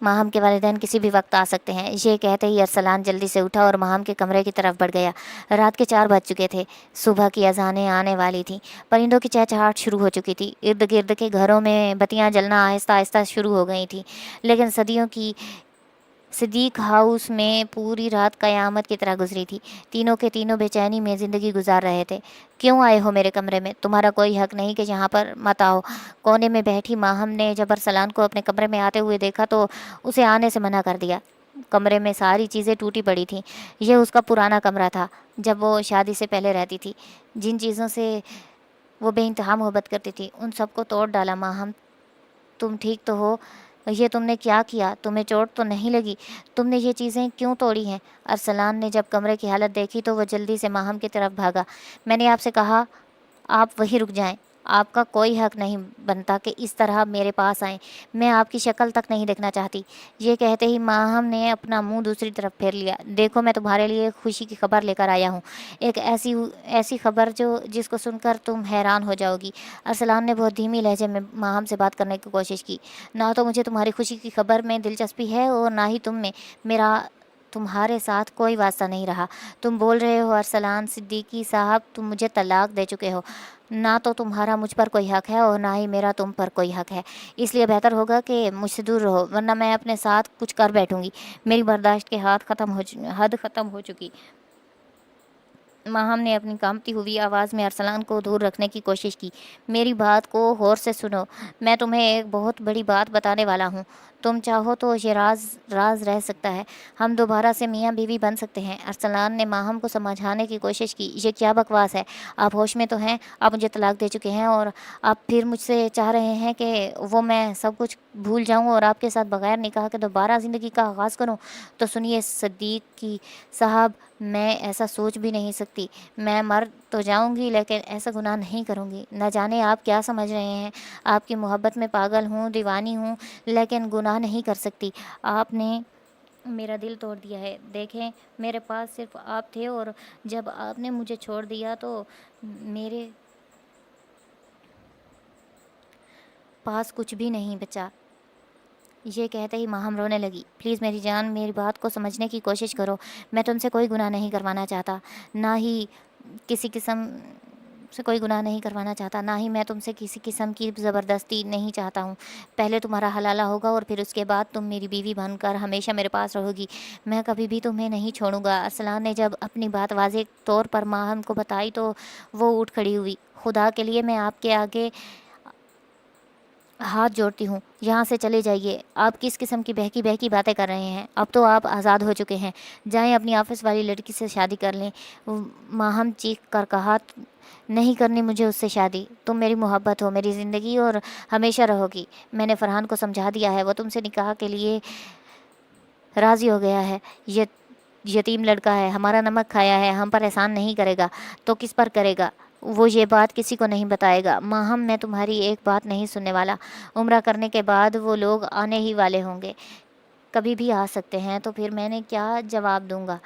ماہم کے والدین کسی بھی وقت آ سکتے ہیں۔ یہ کہتے ہی ارسلان جلدی سے اٹھا اور ماہم کے کمرے کی طرف بڑھ گیا۔ رات کے 4 بج چکے تھے، صبح کی اذانیں آنے والی تھیں، پرندوں کی چہچہاہٹ شروع ہو چکی تھی، ارد گرد کے گھروں میں بتیاں جلنا آہستہ آہستہ شروع ہو گئی تھیں، لیکن صدیوں کی صدیق ہاؤس میں پوری رات قیامت کی طرح گزری تھی۔ تینوں کے تینوں بے چینی میں زندگی گزار رہے تھے۔ کیوں آئے ہو میرے کمرے میں؟ تمہارا کوئی حق نہیں کہ یہاں پر مت آؤ۔ کونے میں بیٹھی ماہم نے جب ارسلان کو اپنے کمرے میں آتے ہوئے دیکھا تو اسے آنے سے منع کر دیا۔ کمرے میں ساری چیزیں ٹوٹی پڑی تھیں، یہ اس کا پرانا کمرہ تھا جب وہ شادی سے پہلے رہتی تھی۔ جن چیزوں سے وہ بے انتہا محبت کرتی تھی ان سب کو توڑ ڈالا۔ ماہم تم ٹھیک تو ہو؟ یہ تم نے کیا کیا؟ تمہیں چوٹ تو نہیں لگی؟ تم نے یہ چیزیں کیوں توڑی ہیں؟ ارسلان نے جب کمرے کی حالت دیکھی تو وہ جلدی سے ماہم کی طرف بھاگا۔ میں نے آپ سے کہا آپ وہیں رک جائیں، آپ کا کوئی حق نہیں بنتا کہ اس طرح میرے پاس آئیں، میں آپ کی شکل تک نہیں دیکھنا چاہتی۔ یہ کہتے ہی ماہم نے اپنا منہ دوسری طرف پھیر لیا۔ دیکھو میں تمہارے لیے ایک خوشی کی خبر لے کر آیا ہوں، ایک ایسی خبر جس کو سن کر تم حیران ہو جاؤ گی۔ ارسلان نے بہت دھیمی لہجے میں ماہم سے بات کرنے کی کوشش کی۔ نہ تو مجھے تمہاری خوشی کی خبر میں دلچسپی ہے اور نہ ہی تم میں، میرا تمہارے ساتھ کوئی واسطہ نہیں رہا۔ تم بول رہے ہو ارسلان صدیقی صاحب تم مجھے طلاق دے چکے ہو، نہ تو تمہارا مجھ پر کوئی حق ہے اور نہ ہی میرا تم پر کوئی حق ہے، اس لیے بہتر ہوگا کہ مجھ سے دور رہو، ورنہ میں اپنے ساتھ کچھ کر بیٹھوں گی۔ میری برداشت کی حد ختم ہو چکی۔ ماہم نے اپنی کانپتی ہوئی آواز میں ارسلان کو دور رکھنے کی کوشش کی۔ میری بات کو غور سے سنو، میں تمہیں ایک بہت بڑی بات بتانے والا ہوں، تم چاہو تو یہ راز رہ سکتا ہے، ہم دوبارہ سے میاں بیوی بن سکتے ہیں۔ ارسلان نے ماہم کو سمجھانے کی کوشش کی۔ یہ کیا بکواس ہے؟ آپ ہوش میں تو ہیں؟ آپ مجھے طلاق دے چکے ہیں اور آپ پھر مجھ سے چاہ رہے ہیں کہ میں سب کچھ بھول جاؤں اور آپ کے ساتھ بغیر نکاح کے دوبارہ زندگی کا آغاز کروں؟ تو سنیے صدیقی صاحب، میں ایسا سوچ بھی نہیں سکتی، میں مر تو جاؤں گی لیکن ایسا گناہ نہیں کروں گی۔ نہ جانے آپ کیا سمجھ رہے ہیں، آپ کی محبت میں پاگل ہوں، دیوانی ہوں، لیکن گناہ نہیں کر سکتی۔ آپ نے میرا دل توڑ دیا ہے۔ دیکھیں میرے پاس صرف آپ تھے اور جب آپ نے مجھے چھوڑ دیا تو میرے پاس کچھ بھی نہیں بچا۔ یہ کہتے ہی ماہم رونے لگی۔ پلیز میری جان، میری بات کو سمجھنے کی کوشش کرو، میں تم سے کوئی گناہ نہیں کروانا چاہتا، نہ ہی کسی قسم سے کوئی گناہ نہیں کروانا چاہتا، نہ ہی میں تم سے کسی قسم کی زبردستی نہیں چاہتا ہوں۔ پہلے تمہارا حلالہ ہوگا اور پھر اس کے بعد تم میری بیوی بن کر ہمیشہ میرے پاس رہو گی، میں کبھی بھی تمہیں نہیں چھوڑوں گا۔ ارسلان نے جب اپنی بات واضح طور پر ماہم کو بتائی تو وہ اٹھ کھڑی ہوئی۔ خدا کے لیے میں آپ کے آگے ہاتھ جوڑتی ہوں، یہاں سے چلے جائیے۔ آپ کس قسم کی بہکی باتیں کر رہے ہیں؟ اب تو آپ آزاد ہو چکے ہیں، جائیں اپنی آفس والی لڑکی سے شادی کر لیں۔ ماہم چیخ کر کہا، نہیں کرنی مجھے اس سے شادی، تم میری محبت ہو، میری زندگی اور ہمیشہ رہو گی۔ میں نے فرحان کو سمجھا دیا ہے، وہ تم سے نکاح کے لیے راضی ہو گیا ہے۔ یہ یتیم لڑکا ہے، ہمارا نمک کھایا ہے، ہم پر احسان نہیں کرے گا تو کس پر کرے گا؟ وہ یہ بات کسی کو نہیں بتائے گا۔ ماہم میں تمہاری ایک بات نہیں سننے والا، عمرہ کرنے کے بعد وہ لوگ آنے ہی والے ہوں گے، کبھی بھی آ سکتے ہیں، تو پھر میں نے کیا جواب دوں گا؟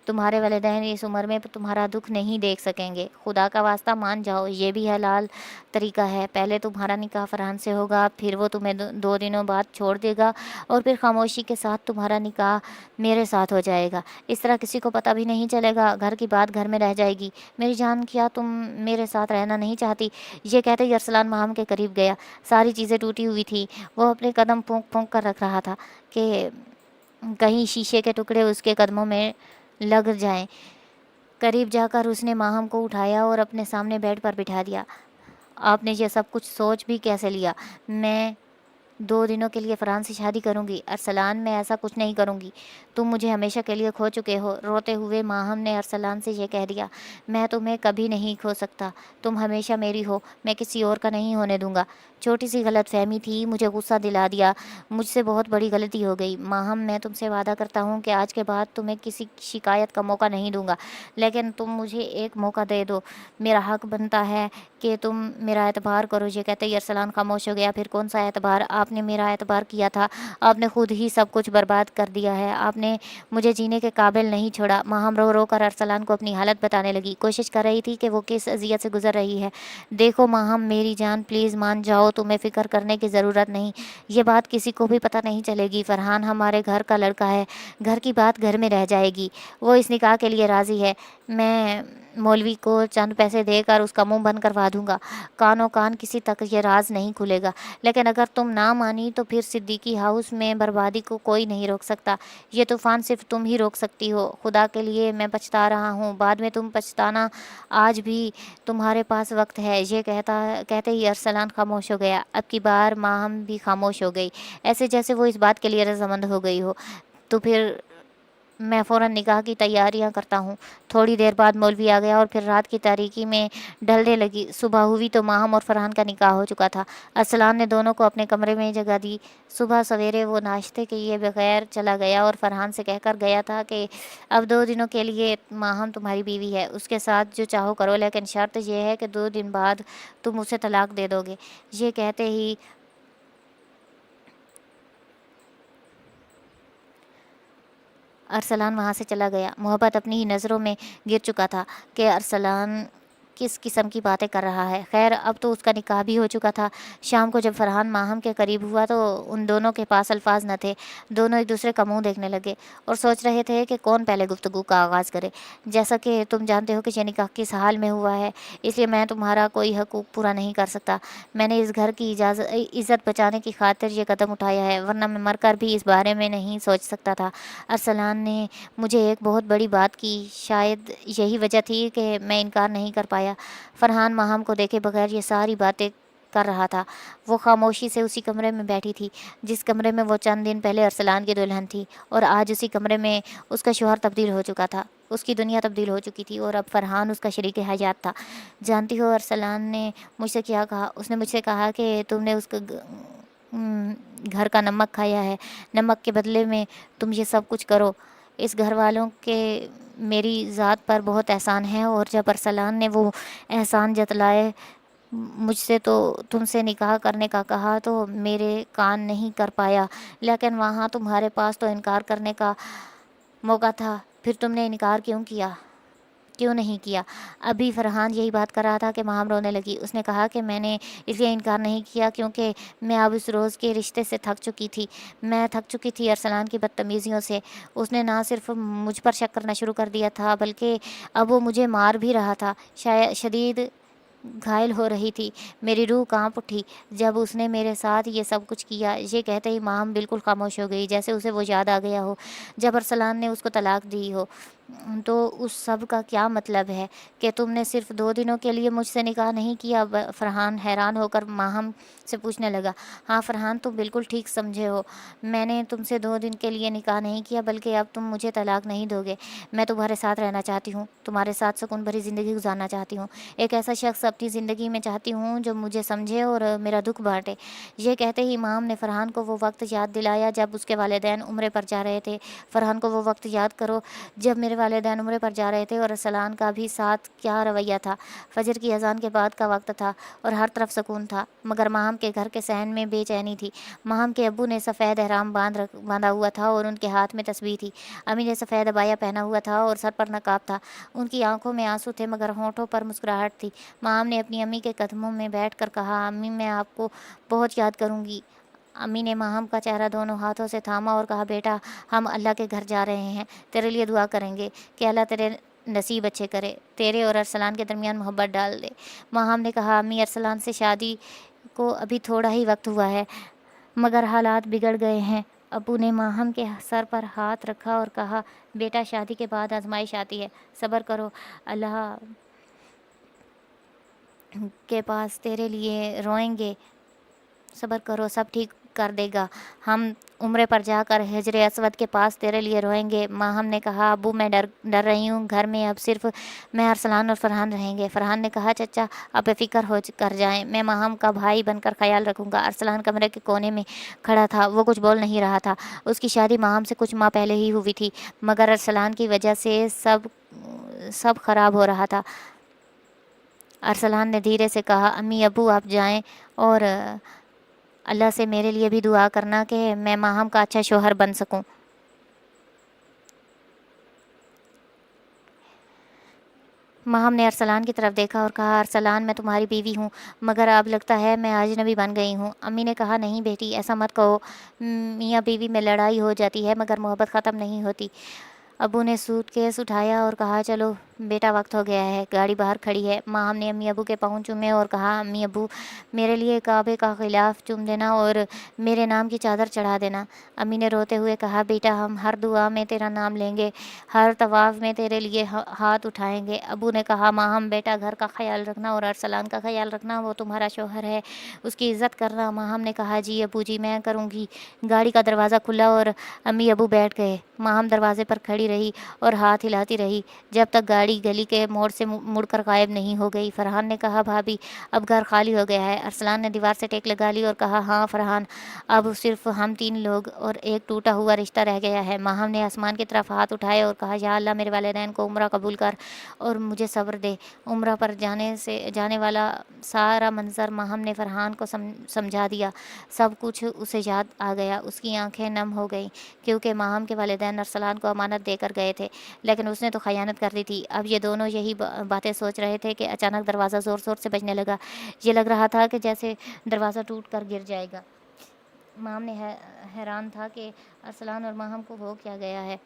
تمہارے والدین اس عمر میں تمہارا دکھ نہیں دیکھ سکیں گے، خدا کا واسطہ مان جاؤ، یہ بھی حلال طریقہ ہے۔ پہلے تمہارا نکاح فرحان سے ہوگا، پھر وہ تمہیں 2 دنوں بعد چھوڑ دے گا، اور پھر خاموشی کے ساتھ تمہارا نکاح میرے ساتھ ہو جائے گا۔ اس طرح کسی کو پتہ بھی نہیں چلے گا، گھر کی بات گھر میں رہ جائے گی۔ میری جان، کیا تم میرے ساتھ رہنا نہیں چاہتی؟ یہ کہتے ہی ارسلان ماہم کے قریب گیا۔ ساری چیزیں ٹوٹی ہوئی تھی، وہ اپنے قدم پھونک پھونک کر رکھ رہا تھا کہ کہیں شیشے کے ٹکڑے اس کے قدموں میں لگ جائیں۔ قریب جا کر اس نے ماہم کو اٹھایا اور اپنے سامنے بیڈ پر بٹھا دیا۔ آپ نے یہ سب کچھ سوچ بھی کیسے لیا؟ میں 2 دنوں کے لیے فرحان سے شادی کروں گی؟ ارسلان، میں ایسا کچھ نہیں کروں گی، تم مجھے ہمیشہ کے لیے کھو چکے ہو۔ روتے ہوئے ماہم نے ارسلان سے یہ کہہ دیا، میں تمہیں کبھی نہیں کھو سکتا، تم ہمیشہ میری ہو، میں کسی اور کا نہیں ہونے دوں گا۔ چھوٹی سی غلط فہمی تھی، مجھے غصہ دلا دیا، مجھ سے بہت بڑی غلطی ہو گئی۔ ماہم، میں تم سے وعدہ کرتا ہوں کہ آج کے بعد تمہیں کسی شکایت کا موقع نہیں دوں گا، لیکن تم مجھے ایک موقع دے دو، میرا حق بنتا ہے کہ تم میرا اعتبار کرو۔ یہ کہتے ہی ارسلان خاموش ہو گیا۔ پھر کون سا اعتبار؟ آپ نے میرا اعتبار کیا تھا، آپ نے خود ہی سب کچھ برباد کر دیا ہے، آپ نے مجھے جینے کے قابل نہیں چھوڑا۔ ماہم رو رو کر ارسلان کو اپنی حالت بتانے لگی، کوشش کر رہی تھی کہ وہ کس اذیت سے گزر رہی ہے۔ دیکھو ماہم، میری جان، پلیز مان جاؤ، تمہیں فکر کرنے کی ضرورت نہیں، یہ بات کسی کو بھی پتہ نہیں چلے گی۔ فرحان ہمارے گھر کا لڑکا ہے، گھر کی بات گھر میں رہ جائے گی، وہ اس نکاح کے لیے راضی ہے۔ میں مولوی کو چند پیسے دے کر اس کا منہ بند کروا دوں گا، کانوں کان کسی تک یہ راز نہیں کھلے گا۔ لیکن اگر تم نہ مانی تو پھر صدیقی ہاؤس میں بربادی کو کوئی نہیں روک سکتا، یہ طوفان صرف تم ہی روک سکتی ہو۔ خدا کے لیے میں پچھتا رہا ہوں، بعد میں تم پچھتانا، آج بھی تمہارے پاس وقت ہے۔ یہ کہتے ہی ارسلان خاموش ہو گیا۔ اب کی بار ماہم بھی خاموش ہو گئی، ایسے جیسے وہ اس بات کے لیے رضامند ہو گئی ہو۔ تو پھر میں فوراً نکاح کی تیاریاں کرتا ہوں۔ تھوڑی دیر بعد مولوی آ گیا اور پھر رات کی تاریکی میں ڈھلنے لگی۔ صبح ہوئی تو ماہم اور فرحان کا نکاح ہو چکا تھا۔ ارسلان نے دونوں کو اپنے کمرے میں جگہ دی۔ صبح سویرے وہ ناشتے کیے بغیر چلا گیا اور فرحان سے کہہ کر گیا تھا کہ اب 2 دنوں کے لیے ماہم تمہاری بیوی ہے، اس کے ساتھ جو چاہو کرو، لیکن شرط یہ ہے کہ 2 دن بعد تم اسے طلاق دے دو گے۔ یہ کہتے ہی ارسلان وہاں سے چلا گیا۔ محبت اپنی ہی نظروں میں گر چکا تھا کہ ارسلان کس قسم کی باتیں کر رہا ہے۔ خیر، اب تو اس کا نکاح بھی ہو چکا تھا۔ شام کو جب فرحان ماہم کے قریب ہوا تو ان دونوں کے پاس الفاظ نہ تھے۔ دونوں ایک دوسرے کا منہ دیکھنے لگے اور سوچ رہے تھے کہ کون پہلے گفتگو کا آغاز کرے۔ جیسا کہ تم جانتے ہو کہ یہ نکاح کس حال میں ہوا ہے، اس لیے میں تمہارا کوئی حقوق پورا نہیں کر سکتا۔ میں نے اس گھر کی عزت بچانے کی خاطر یہ قدم اٹھایا ہے، ورنہ میں مر کر بھی اس بارے میں نہیں سوچ سکتا تھا۔ ارسلان نے مجھے ایک بہت بڑی بات کی، شاید یہی وجہ تھی کہ میں انکار نہیں کر پایا۔ فرحان ماہم کو دیکھے بغیر یہ ساری باتیں کر رہا تھا۔ وہ خاموشی سے اسی کمرے میں بیٹھی تھی جس کمرے میں وہ چند دن پہلے ارسلان کی دلہن تھی، اور آج اسی کمرے میں اس کا شوہر تبدیل ہو چکا تھا۔ اس کی دنیا تبدیل ہو چکی تھی اور اب فرحان اس کا شریک حیات تھا۔ جانتی ہو ارسلان نے مجھ سے کیا کہا؟ اس نے مجھ سے کہا کہ تم نے اس کا گھر کا نمک کھایا ہے، نمک کے بدلے میں تم یہ سب کچھ کرو۔ اس گھر والوں کے میری ذات پر بہت احسان ہے، اور جب ارسلان نے وہ احسان جتلائے مجھ سے تو تم سے نکاح کرنے کا کہا تو میرے کان نہیں کر پایا، لیکن وہاں تمہارے پاس تو انکار کرنے کا موقع تھا، پھر تم نے انکار کیوں نہیں کیا؟ ابھی فرحان یہی بات کر رہا تھا کہ ماہم رونے لگی۔ اس نے کہا کہ میں نے اس لیے انکار نہیں کیا کیونکہ میں اب اس روز کے رشتے سے تھک چکی تھی، میں تھک چکی تھی ارسلان کی بدتمیزیوں سے۔ اس نے نہ صرف مجھ پر شک کرنا شروع کر دیا تھا بلکہ اب وہ مجھے مار بھی رہا تھا۔ شدید گھائل ہو رہی تھی، میری روح کانپ اٹھی جب اس نے میرے ساتھ یہ سب کچھ کیا۔ یہ کہتے ہی ماہم بالکل خاموش ہو گئی، جیسے اسے وہ یاد آ گیا ہو جب ارسلان نے اس کو طلاق دی ہو۔ تو اس سب کا کیا مطلب ہے کہ تم نے صرف 2 دنوں کے لیے مجھ سے نکاح نہیں کیا؟ فرحان حیران ہو کر ماہم سے پوچھنے لگا۔ ہاں فرحان، تم بالکل ٹھیک سمجھے ہو، میں نے تم سے 2 دن کے لیے نکاح نہیں کیا، بلکہ اب تم مجھے طلاق نہیں دو گے۔ میں تمہارے ساتھ رہنا چاہتی ہوں، تمہارے ساتھ سکون بھری زندگی گزارنا چاہتی ہوں، ایک ایسا شخص اپنی زندگی میں چاہتی ہوں جو مجھے سمجھے اور میرا دکھ بانٹے۔ یہ کہتے ہی ماہم نے فرحان کو وہ وقت یاد دلایا جب اس کے والدین عمرے پر جا رہے تھے۔ فرحان کو وہ وقت یاد کرو جب میرے والدین عمرے پر جا رہے تھے اور ارسلان کا بھی ساتھ کیا رویہ تھا۔ فجر کی اذان کے بعد کا وقت تھا اور ہر طرف سکون تھا، مگر ماہم کے گھر کے صحن میں بے چینی تھی۔ ماہم کے ابو نے سفید احرام باندھا ہوا تھا اور ان کے ہاتھ میں تسبیح تھی۔ امی نے سفید عبایا پہنا ہوا تھا اور سر پر نقاب تھا۔ ان کی آنکھوں میں آنسو تھے مگر ہونٹوں پر مسکراہٹ تھی۔ ماہم نے اپنی امی کے قدموں میں بیٹھ کر کہا، امی میں آپ کو بہت یاد کروں گی۔ امی نے ماہم کا چہرہ دونوں ہاتھوں سے تھاما اور کہا، بیٹا ہم اللہ کے گھر جا رہے ہیں، تیرے لیے دعا کریں گے کہ اللہ تیرے نصیب اچھے کرے، تیرے اور ارسلان کے درمیان محبت ڈال دے۔ ماہم نے کہا، امی ارسلان سے شادی کو ابھی تھوڑا ہی وقت ہوا ہے مگر حالات بگڑ گئے ہیں۔ ابو نے ماہم کے سر پر ہاتھ رکھا اور کہا، بیٹا شادی کے بعد آزمائش آتی ہے، صبر کرو، اللہ کے پاس تیرے لیے روئیں گے، صبر کرو، سب ٹھیک کر دے گا، ہم عمرے پر جا کر حجر اسود کے پاس تیرے لیے روئیں گے۔ ماہم نے کہا، ابو میں ڈر رہی ہوں، گھر میں اب صرف میں، ارسلان اور فرحان رہیں گے۔ فرحان نے کہا، چچا آپ بے فکر ہو کر جائیں، میں ماہم کا بھائی بن کر خیال رکھوں گا۔ ارسلان کمرے کے کونے میں کھڑا تھا، وہ کچھ بول نہیں رہا تھا۔ اس کی شادی ماہم سے کچھ ماہ پہلے ہی ہوئی تھی مگر ارسلان کی وجہ سے سب خراب ہو رہا تھا۔ ارسلان نے دھیرے سے کہا، امی ابو آپ جائیں اور اللہ سے میرے لیے بھی دعا کرنا کہ میں ماہم کا اچھا شوہر بن سکوں۔ ماہم نے ارسلان کی طرف دیکھا اور کہا، ارسلان میں تمہاری بیوی ہوں مگر اب لگتا ہے میں اجنبی بن گئی ہوں۔ امی نے کہا، نہیں بیٹی ایسا مت کہو، میاں بیوی میں لڑائی ہو جاتی ہے مگر محبت ختم نہیں ہوتی۔ ابو نے سوٹ کیس اٹھایا اور کہا، چلو بیٹا وقت ہو گیا ہے، گاڑی باہر کھڑی ہے۔ ماہم نے امی ابو کے پاؤں چومے اور کہا، امی ابو میرے لیے کعبے کا غلاف چوم دینا اور میرے نام کی چادر چڑھا دینا۔ امی نے روتے ہوئے کہا، بیٹا ہم ہر دعا میں تیرا نام لیں گے، ہر طواف میں تیرے لیے ہاتھ اٹھائیں گے۔ ابو نے کہا، ماہم بیٹا گھر کا خیال رکھنا اور ارسلان کا خیال رکھنا، وہ تمہارا شوہر ہے، اس کی عزت کرنا۔ ماہم نے کہا، جی ابو جی میں کروں گی۔ گاڑی کا دروازہ کھلا اور امی ابو بیٹھ گئے۔ ماہم دروازے پر کھڑی رہی اور ہاتھ ہلاتی رہی جب تک گاڑی گلی کے موڑ سے مڑ کر غائب نہیں ہو گئی۔ فرحان نے کہا، بھابھی اب گھر خالی ہو گیا ہے۔ ارسلان نے دیوار سے ٹیک لگا لی اور کہا، ہاں فرحان اب صرف ہم تین لوگ اور ایک ٹوٹا ہوا رشتہ رہ گیا ہے۔ ماہم نے آسمان کی طرف ہاتھ اٹھائے اور کہا، یا اللہ میرے والدین کو عمرہ قبول کر اور مجھے صبر دے۔ عمرہ پر جانے والا سارا منظر ماہم نے فرحان کو سمجھا دیا، سب کچھ اسے یاد آ گیا۔ اس کی آنکھیں نم ہو گئیں کیونکہ ماہم کے والدین ارسلان کو امانت دے کر گئے تھے لیکن اس نے تو خیانت کر دی تھی۔ اب یہ دونوں یہی باتیں سوچ رہے تھے کہ اچانک دروازہ زور زور سے بجنے لگا۔ یہ لگ رہا تھا کہ جیسے دروازہ ٹوٹ کر گر جائے گا۔ ماہم نے حیران تھا کہ ارسلان اور ماہم کو ہو کیا گیا ہے۔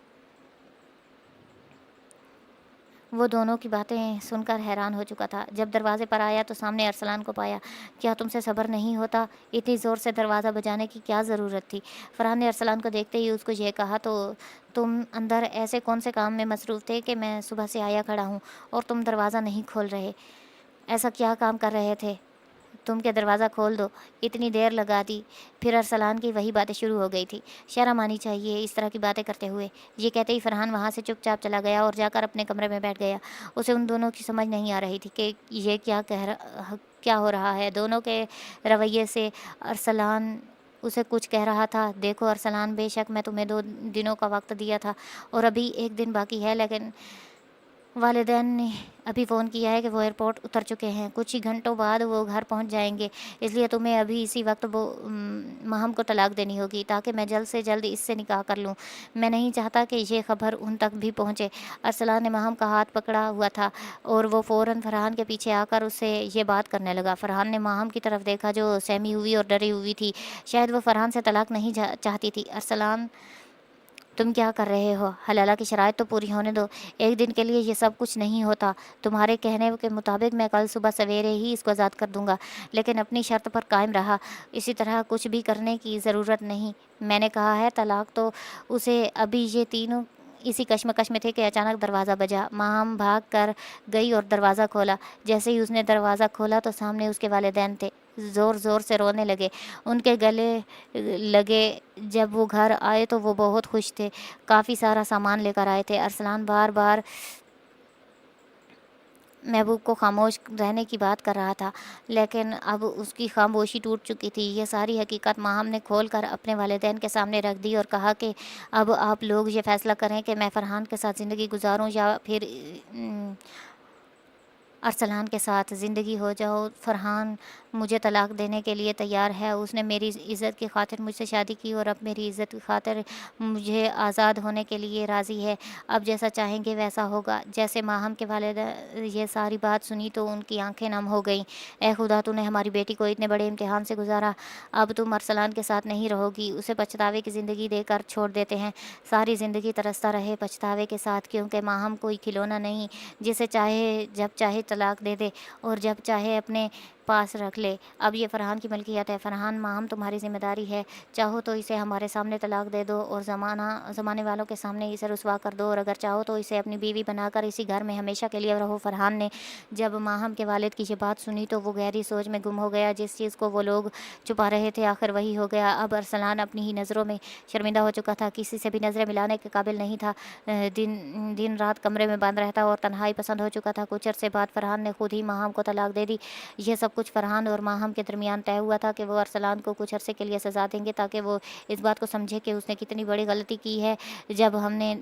وہ دونوں کی باتیں سن کر حیران ہو چکا تھا۔ جب دروازے پر آیا تو سامنے ارسلان کو پایا۔ کیا تم سے صبر نہیں ہوتا؟ اتنی زور سے دروازہ بجانے کی کیا ضرورت تھی؟ فرحان نے ارسلان کو دیکھتے ہی اس کو یہ کہا، تو تم اندر ایسے کون سے کام میں مصروف تھے کہ میں صبح سے آیا کھڑا ہوں اور تم دروازہ نہیں کھول رہے؟ ایسا کیا کام کر رہے تھے تم کہ دروازہ کھول دو؟ اتنی دیر لگا دی۔ پھر ارسلان کی وہی باتیں شروع ہو گئی تھی، شرم آنی چاہیے اس طرح کی باتیں کرتے ہوئے۔ یہ کہتے ہی فرحان وہاں سے چپ چاپ چلا گیا اور جا کر اپنے کمرے میں بیٹھ گیا۔ اسے ان دونوں کی سمجھ نہیں آ رہی تھی کہ یہ کیا ہو رہا ہے۔ دونوں کے رویے سے ارسلان اسے کچھ کہہ رہا تھا، دیکھو ارسلان بے شک میں تمہیں 2 دنوں کا وقت دیا تھا اور ابھی 1 دن باقی ہے، لیکن والدین نے ابھی فون کیا ہے کہ وہ ایئرپورٹ اتر چکے ہیں، کچھ ہی گھنٹوں بعد وہ گھر پہنچ جائیں گے، اس لیے تمہیں ابھی اسی وقت ماہم کو طلاق دینی ہوگی تاکہ میں جلد سے جلد اس سے نکاح کر لوں۔ میں نہیں چاہتا کہ یہ خبر ان تک بھی پہنچے۔ ارسلان نے ماہم کا ہاتھ پکڑا ہوا تھا اور وہ فوراً فرحان کے پیچھے آ کر اس سے یہ بات کرنے لگا۔ فرحان نے ماہم کی طرف دیکھا جو سہمی ہوئی اور ڈری ہوئی تھی، شاید وہ فرحان سے طلاق نہیں چاہتی تھی۔ ارسلان تم کیا کر رہے ہو؟ حلالہ کی شرائط تو پوری ہونے دو، 1 دن کے لیے یہ سب کچھ نہیں ہوتا۔ تمہارے کہنے کے مطابق میں کل صبح سویرے ہی اس کو آزاد کر دوں گا، لیکن اپنی شرط پر قائم رہا، اسی طرح کچھ بھی کرنے کی ضرورت نہیں۔ میں نے کہا ہے طلاق تو اسے۔ ابھی یہ تینوں اسی کشمکش میں تھے کہ اچانک دروازہ بجا۔ ماہم بھاگ کر گئی اور دروازہ کھولا۔ جیسے ہی اس نے دروازہ کھولا تو سامنے اس کے والدین تھے، زور زور سے رونے لگے، ان کے گلے لگے۔ جب وہ گھر آئے تو وہ بہت خوش تھے، کافی سارا سامان لے کر آئے تھے۔ ارسلان بار بار محبوب کو خاموش رہنے کی بات کر رہا تھا، لیکن اب اس کی خاموشی ٹوٹ چکی تھی۔ یہ ساری حقیقت ماہم نے کھول کر اپنے والدین کے سامنے رکھ دی اور کہا کہ اب آپ لوگ یہ فیصلہ کریں کہ میں فرحان کے ساتھ زندگی گزاروں یا پھر ارسلان کے ساتھ زندگی ہو جاؤ۔ فرحان مجھے طلاق دینے کے لیے تیار ہے، اس نے میری عزت کی خاطر مجھ سے شادی کی اور اب میری عزت کی خاطر مجھے آزاد ہونے کے لیے راضی ہے۔ اب جیسا چاہیں گے ویسا ہوگا۔ جیسے ماہم کے والد یہ ساری بات سنی تو ان کی آنکھیں نم ہو گئیں۔ اے خدا، تو نے ہماری بیٹی کو اتنے بڑے امتحان سے گزارا، اب تم ارسلان کے ساتھ نہیں رہو گی، اسے پچھتاوے کی زندگی دے کر چھوڑ دیتے ہیں۔ ساری زندگی ترستا رہے پچھتاوے کے ساتھ، کیونکہ ماہم کوئی کھلونا نہیں جسے چاہے جب چاہے طلاق دے دے اور جب چاہے اپنے پاس رکھ لے۔ اب یہ فرحان کی ملکیت ہے۔ فرحان، ماہم تمہاری ذمہ داری ہے، چاہو تو اسے ہمارے سامنے طلاق دے دو اور زمانے والوں کے سامنے اسے رسوا کر دو، اور اگر چاہو تو اسے اپنی بیوی بنا کر اسی گھر میں ہمیشہ کے لیے رہو۔ فرحان نے جب ماہم کے والد کی یہ بات سنی تو وہ گہری سوچ میں گم ہو گیا۔ جس چیز کو وہ لوگ چھپا رہے تھے آخر وہی ہو گیا۔ اب ارسلان اپنی ہی نظروں میں شرمندہ ہو چکا تھا، کسی سے بھی نظریں ملانے کے قابل نہیں تھا، دن رات کمرے میں بند رہتا اور تنہائی پسند ہو چکا تھا۔ کچھ عرصے بعد فرحان نے خود ہی ماہم کو طلاق دے دی۔ یہ سب کچھ فرحان اور ماہم کے درمیان طے ہوا تھا کہ وہ ارسلان کو کچھ عرصے کے لیے سزا دیں گے تاکہ وہ اس بات کو سمجھے کہ اس نے کتنی بڑی غلطی کی ہے۔ جب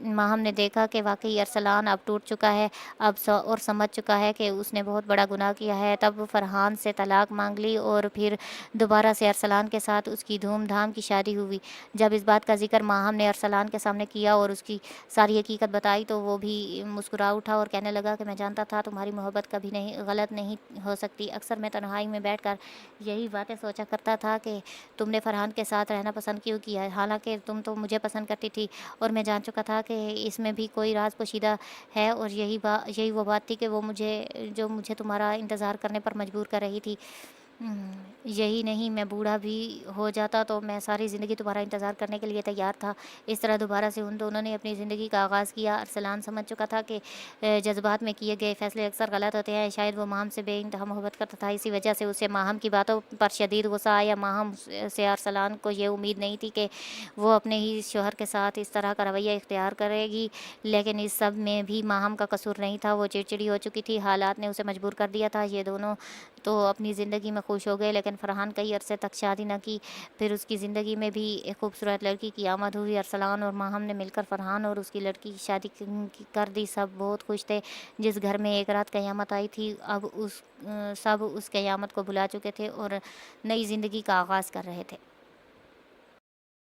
ماہم نے دیکھا کہ واقعی ارسلان اب ٹوٹ چکا ہے اور سمجھ چکا ہے کہ اس نے بہت بڑا گناہ کیا ہے، تب فرحان سے طلاق مانگ لی اور پھر دوبارہ سے ارسلان کے ساتھ اس کی دھوم دھام کی شادی ہوئی۔ جب اس بات کا ذکر ماہم نے ارسلان کے سامنے کیا اور اس کی ساری حقیقت بتائی تو وہ بھی مسکرا اٹھا اور کہنے لگا کہ میں جانتا تھا تمہاری محبت کبھی نہیں غلط نہیں ہو سکتی۔ اکثر میں تنہائی میں بیٹھ کر یہی باتیں سوچا کرتا تھا کہ تم نے فرحان کے ساتھ رہنا پسند کیوں کیا، حالانکہ تم تو مجھے پسند کرتی تھی، اور میں جان چکا تھا کہ اس میں بھی کوئی راز پوشیدہ ہے، اور یہی وہ بات تھی کہ جو مجھے تمہارا انتظار کرنے پر مجبور کر رہی تھی۔ یہی نہیں، میں بوڑھا بھی ہو جاتا تو میں ساری زندگی تمہارا انتظار کرنے کے لیے تیار تھا۔ اس طرح دوبارہ سے ان دونوں نے اپنی زندگی کا آغاز کیا۔ ارسلان سمجھ چکا تھا کہ جذبات میں کیے گئے فیصلے اکثر غلط ہوتے ہیں۔ شاید وہ ماہم سے بے انتہا محبت کرتا تھا، اسی وجہ سے اسے ماہم کی باتوں پر شدید غصہ آیا۔ ماہم سے ارسلان کو یہ امید نہیں تھی کہ وہ اپنے ہی شوہر کے ساتھ اس طرح کا رویہ اختیار کرے گی، لیکن اس سب میں بھی ماہم کا قصور نہیں تھا۔ وہ چڑچڑی ہو چکی تھی، حالات نے اسے مجبور کر دیا تھا۔ یہ دونوں تو اپنی زندگی میں خوش ہو گئے، لیکن فرحان کئی عرصے تک شادی نہ کی۔ پھر اس کی زندگی میں بھی ایک خوبصورت لڑکی کی آمد ہوئی۔ ارسلان اور ماہم نے مل کر فرحان اور اس کی لڑکی کی شادی کر دی۔ سب بہت خوش تھے۔ جس گھر میں ایک رات قیامت آئی تھی، اب سب اس قیامت کو بھلا چکے تھے اور نئی زندگی کا آغاز کر رہے تھے۔